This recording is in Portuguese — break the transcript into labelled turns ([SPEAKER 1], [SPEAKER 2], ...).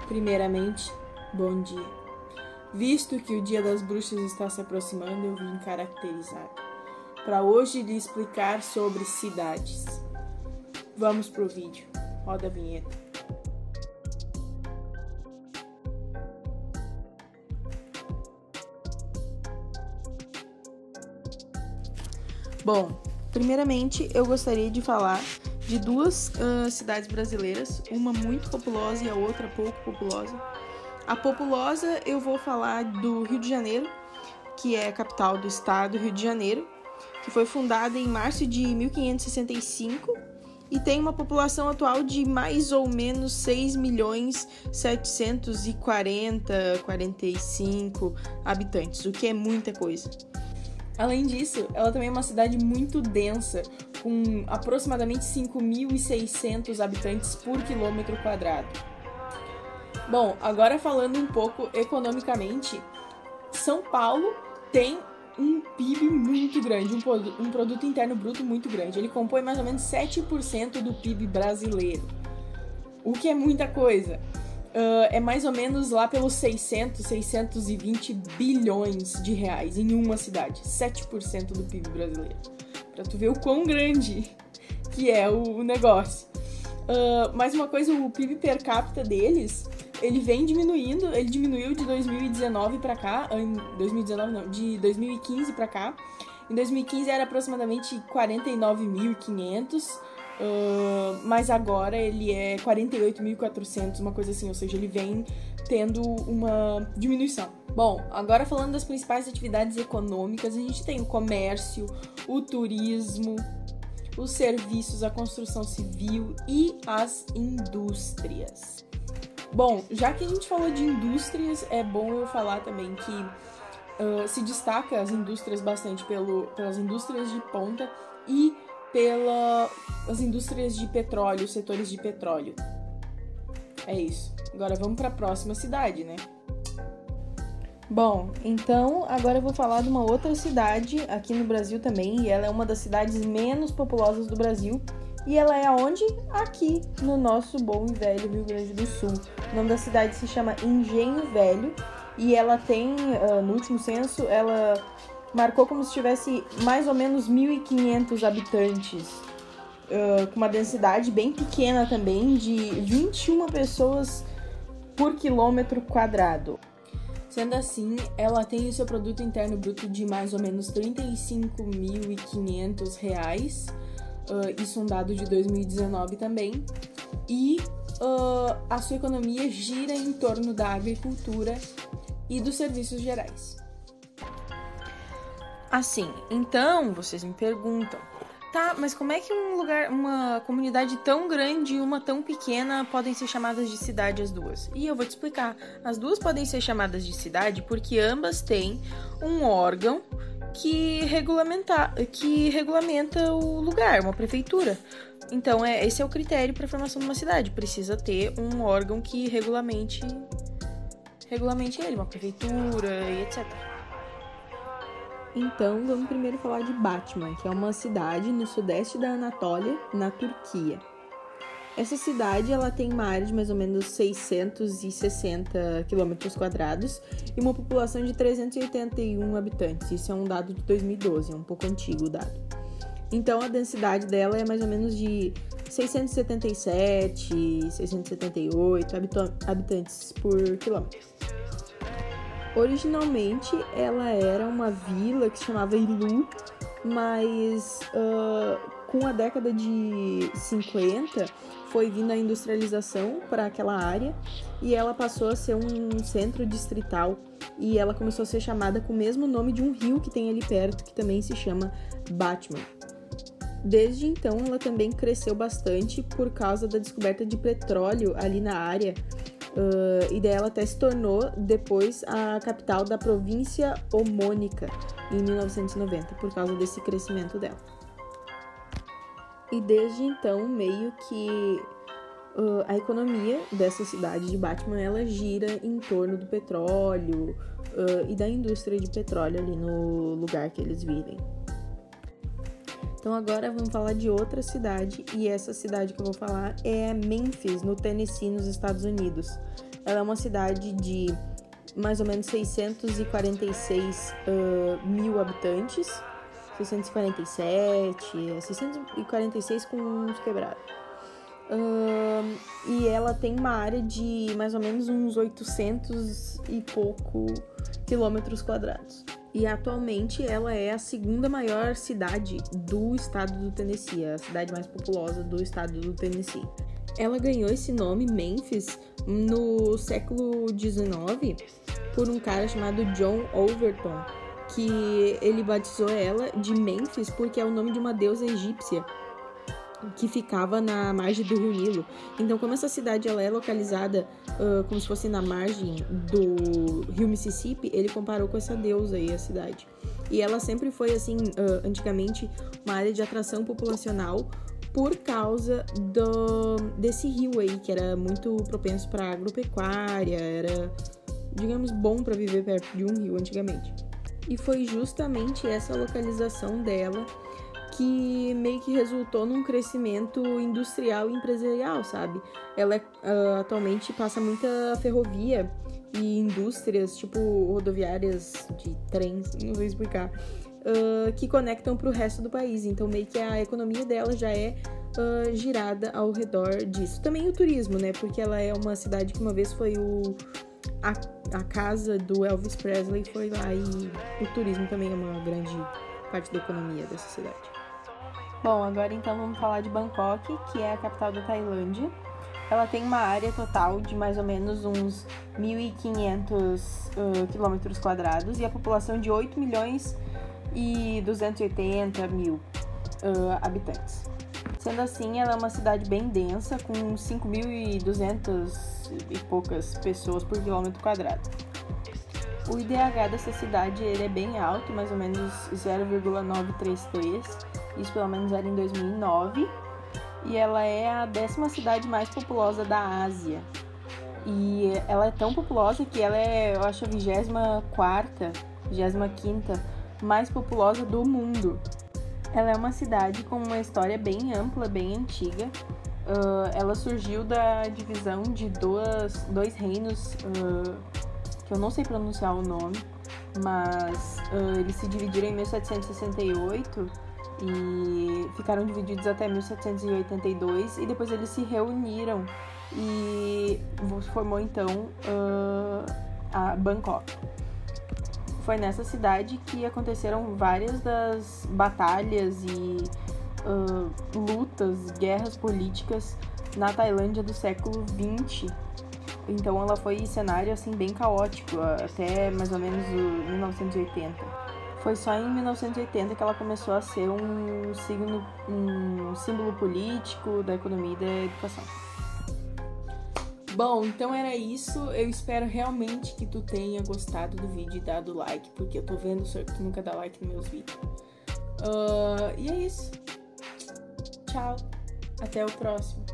[SPEAKER 1] Primeiramente, bom dia. Visto que o Dia das Bruxas está se aproximando, eu vim caracterizar para hoje lhe explicar sobre cidades. Vamos pro vídeo. Roda a vinheta. Bom, primeiramente eu gostaria de falar de duas cidades brasileiras, uma muito populosa e a outra pouco populosa. A populosa eu vou falar do Rio de Janeiro, que é a capital do estado, Rio de Janeiro, que foi fundada em março de 1565 e tem uma população atual de mais ou menos 6.745 habitantes, o que é muita coisa. Além disso, ela também é uma cidade muito densa, com aproximadamente 5.600 habitantes por quilômetro quadrado. Bom, agora falando um pouco economicamente, São Paulo tem um PIB muito grande, um produto interno bruto muito grande. Ele compõe mais ou menos 7% do PIB brasileiro, o que é muita coisa. É mais ou menos lá pelos 620 bilhões de reais em uma cidade, 7% do PIB brasileiro. Pra tu ver o quão grande que é o negócio. Mais uma coisa, o PIB per capita deles, ele vem diminuindo, ele diminuiu de 2019 pra cá, de 2015 pra cá. Em 2015 era aproximadamente 49.500, mas agora ele é 48.400, uma coisa assim, ou seja, ele vem tendo uma diminuição. Bom, agora falando das principais atividades econômicas, a gente tem o comércio, o turismo, os serviços, a construção civil e as indústrias. Bom, já que a gente falou de indústrias, é bom eu falar também que se destaca as indústrias bastante pelas indústrias de ponta e pelas indústrias de petróleo, setores de petróleo. É isso. Agora vamos para a próxima cidade, né? Bom, então agora eu vou falar de uma outra cidade aqui no Brasil também, e ela é uma das cidades menos populosas do Brasil, e ela é aonde? Aqui, no nosso bom e velho Rio Grande do Sul. O nome da cidade se chama Engenho Velho, e ela tem, no último censo, ela marcou como se tivesse mais ou menos 1.500 habitantes, com uma densidade bem pequena também, de 21 pessoas por quilômetro quadrado. Sendo assim, ela tem o seu produto interno bruto de mais ou menos R$ 35.500, isso é um dado de 2019 também, e a sua economia gira em torno da agricultura e dos serviços gerais. Assim, então, vocês me perguntam, tá, mas como é que uma comunidade tão grande e uma tão pequena podem ser chamadas de cidade as duas? E eu vou te explicar. As duas podem ser chamadas de cidade porque ambas têm um órgão que regulamenta o lugar, uma prefeitura. Então, esse é o critério para a formação de uma cidade. Precisa ter um órgão que regulamente ele, uma prefeitura e etc. Então, vamos primeiro falar de Batman, que é uma cidade no sudeste da Anatólia, na Turquia. Essa cidade ela tem uma área de mais ou menos 660 km² e uma população de 381 habitantes. Isso é um dado de 2012, é um pouco antigo o dado. Então, a densidade dela é mais ou menos de 677, 678 habitantes por quilômetro. Originalmente, ela era uma vila que se chamava Ilu, mas com a década de 50 foi vindo a industrialização para aquela área e ela passou a ser um centro distrital e ela começou a ser chamada com o mesmo nome de um rio que tem ali perto, que também se chama Batman. Desde então, ela também cresceu bastante por causa da descoberta de petróleo ali na área, e daí ela até se tornou depois a capital da província homônica em 1990, por causa desse crescimento dela. E desde então, meio que a economia dessa cidade de Batman, ela gira em torno do petróleo e da indústria de petróleo ali no lugar que eles vivem. Então agora vamos falar de outra cidade, e essa cidade que eu vou falar é Memphis, no Tennessee, nos Estados Unidos. ela é uma cidade de mais ou menos 646 mil habitantes, 646 com uns quebrados. E ela tem uma área de mais ou menos uns 800 e pouco quilômetros quadrados. E atualmente ela é a segunda maior cidade do estado do Tennessee, a cidade mais populosa do estado do Tennessee. Ela ganhou esse nome, Memphis, no século XIX, por um cara chamado John Overton, que ele batizou ela de Memphis porque é o nome de uma deusa egípcia que ficava na margem do rio Nilo. Então, como essa cidade ela é localizada como se fosse na margem do rio Mississippi, ele comparou com essa deusa aí, a cidade. E ela sempre foi, assim, antigamente, uma área de atração populacional por causa desse rio aí, que era muito propenso para agropecuária, era, digamos, bom para viver perto de um rio antigamente. E foi justamente essa localização dela que meio que resultou num crescimento industrial e empresarial, sabe? Ela atualmente passa muita ferrovia e indústrias, tipo rodoviárias de trens, não sei explicar, que conectam para o resto do país. Então, meio que a economia dela já é girada ao redor disso. Também o turismo, né? Porque ela é uma cidade que uma vez foi a casa do Elvis Presley, foi lá, e o turismo também é uma grande parte da economia dessa cidade. Bom, agora então vamos falar de Bangkok, que é a capital da Tailândia. Ela tem uma área total de mais ou menos uns 1.500 quilômetros quadrados e a população de 8.280.000 habitantes. Sendo assim, ela é uma cidade bem densa, com 5.200 e poucas pessoas por quilômetro quadrado. O IDH dessa cidade ele é bem alto, mais ou menos 0,933, isso pelo menos era em 2009, e ela é a 10ª cidade mais populosa da Ásia. E ela é tão populosa que ela é, eu acho, a 24ª, 25ª mais populosa do mundo. Ela é uma cidade com uma história bem ampla, bem antiga. Ela surgiu da divisão de dois reinos, que eu não sei pronunciar o nome, mas eles se dividiram em 1768 e ficaram divididos até 1782, e depois eles se reuniram e formou então a Bangkok. Foi nessa cidade que aconteceram várias das batalhas e lutas, guerras políticas na Tailândia do século XX. Então ela foi cenário assim bem caótico até mais ou menos 1980. Foi só em 1980 que ela começou a ser um símbolo político da economia e da educação. Bom, então era isso. Eu espero realmente que tu tenha gostado do vídeo e dado like, porque eu tô vendo que tu nunca dá like nos meus vídeos. E é isso. Tchau. Até o próximo.